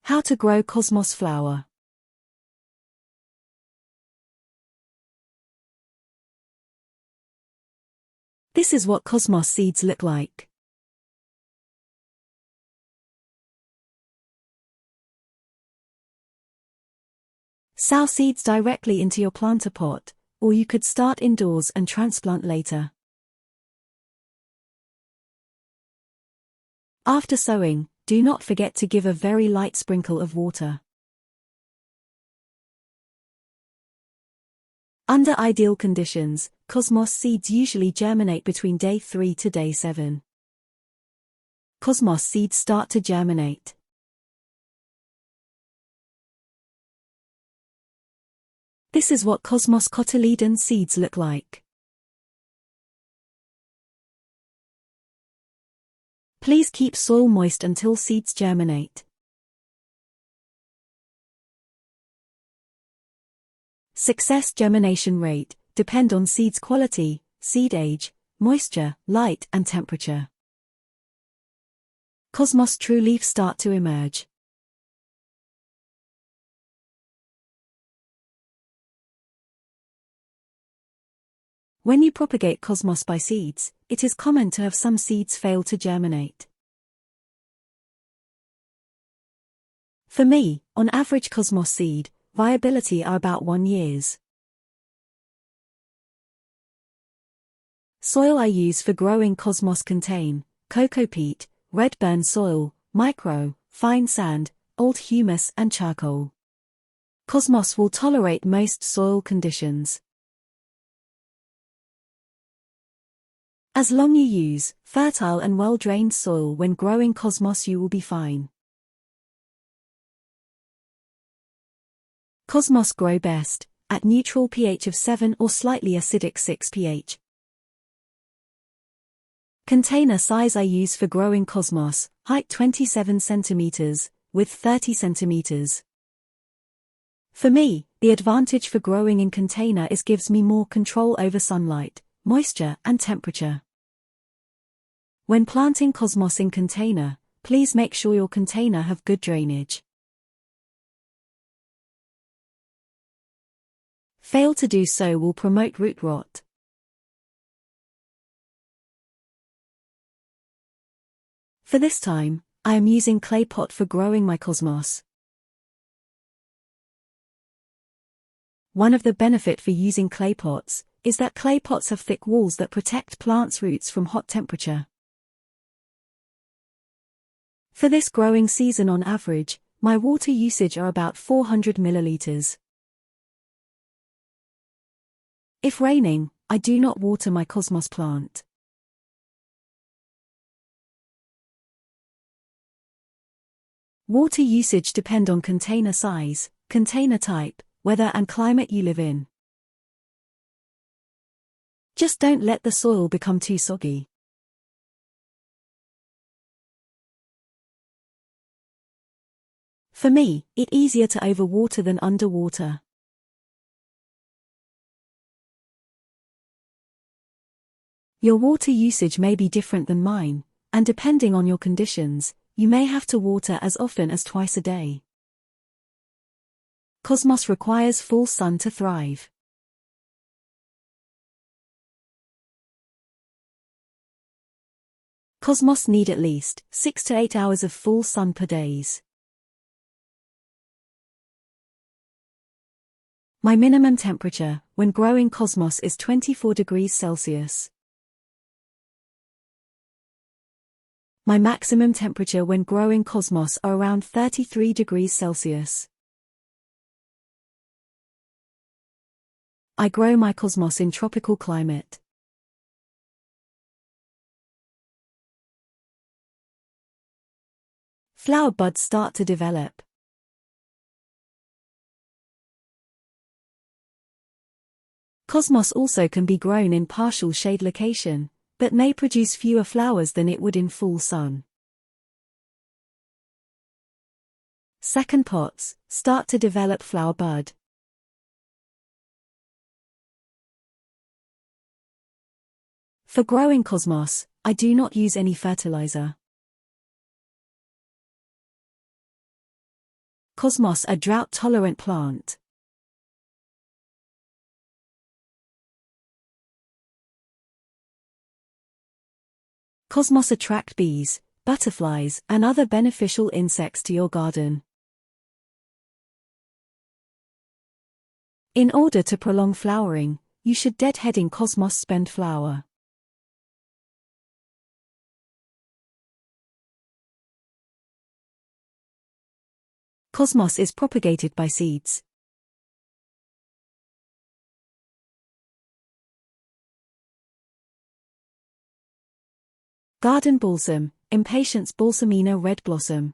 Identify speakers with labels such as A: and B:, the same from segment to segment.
A: How to grow cosmos flower. This is what cosmos seeds look like. Sow seeds directly into your planter pot, or you could start indoors and transplant later. After sowing, do not forget to give a very light sprinkle of water. Under ideal conditions, cosmos seeds usually germinate between day 3 to day 7. Cosmos seeds start to germinate. This is what cosmos cotyledon seeds look like. Please keep soil moist until seeds germinate. Success germination rate depend on seed's quality, seed age, moisture, light and temperature. Cosmos true leaves start to emerge. When you propagate cosmos by seeds, it is common to have some seeds fail to germinate. For me, on average cosmos seed viability are about 1 year. Soil I use for growing cosmos contain cocoa peat, red burn soil, micro, fine sand, old humus and charcoal. Cosmos will tolerate most soil conditions. As long you use fertile and well-drained soil when growing cosmos, you will be fine. Cosmos grow best at neutral pH of 7 or slightly acidic 6 pH. Container size I use for growing cosmos, height 27 cm, width 30 cm. For me, the advantage for growing in container is gives me more control over sunlight, moisture and temperature. When planting cosmos in container, please make sure your container have good drainage. Fail to do so will promote root rot. For this time, I am using clay pot for growing my cosmos. One of the benefit for using clay pots is that clay pots have thick walls that protect plants' roots from hot temperature. For this growing season on average, my water usage are about 400 milliliters. If raining, I do not water my cosmos plant. Water usage depend on container size, container type, weather and climate you live in. Just don't let the soil become too soggy. For me, it's easier to overwater than underwater. Your water usage may be different than mine, and depending on your conditions, you may have to water as often as twice a day. Cosmos requires full sun to thrive. Cosmos need at least 6 to 8 hours of full sun per day. My minimum temperature when growing cosmos is 24 degrees Celsius. My maximum temperature when growing cosmos are around 33 degrees Celsius. I grow my cosmos in tropical climate. Flower buds start to develop. Cosmos also can be grown in partial shade location, but may produce fewer flowers than it would in full sun. Second pots start to develop flower bud. For growing cosmos, I do not use any fertilizer. Cosmos, a drought-tolerant plant. Cosmos attract bees, butterflies, and other beneficial insects to your garden. In order to prolong flowering, you should deadheading Cosmos spend flower. Cosmos is propagated by seeds. Garden balsam, Impatiens balsamina red blossom.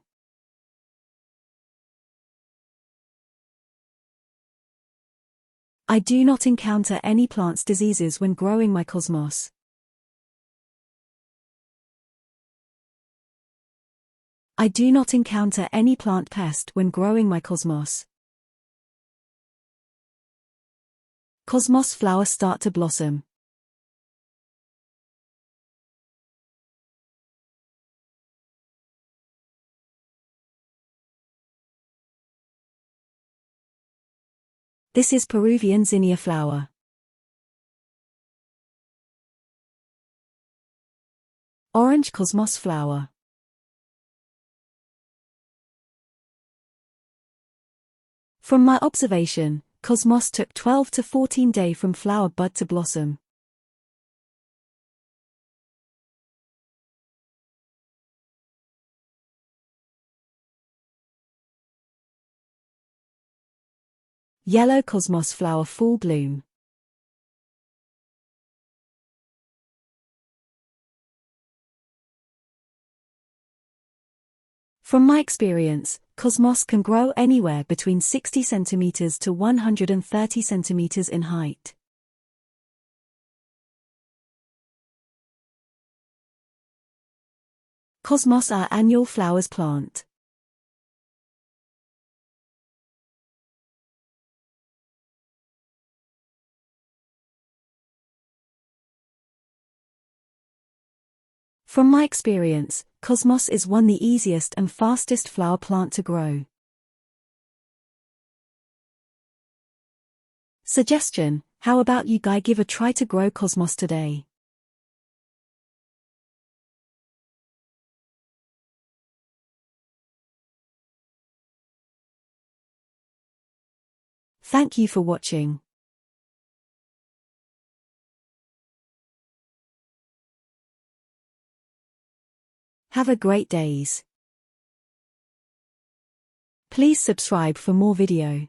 A: I do not encounter any plants diseases when growing my Cosmos. I do not encounter any plant pest when growing my Cosmos. Cosmos flowers start to blossom. This is Peruvian zinnia flower. Orange Cosmos flower. From my observation, Cosmos took 12 to 14 days from flower bud to blossom. Yellow Cosmos flower full bloom. From my experience, Cosmos can grow anywhere between 60 cm to 130 cm in height. Cosmos are annual flowers plant. From my experience, Cosmos is one the easiest and fastest flower plant to grow. Suggestion: how about you guys give a try to grow Cosmos today? Thank you for watching. Have a great days. Please subscribe for more video.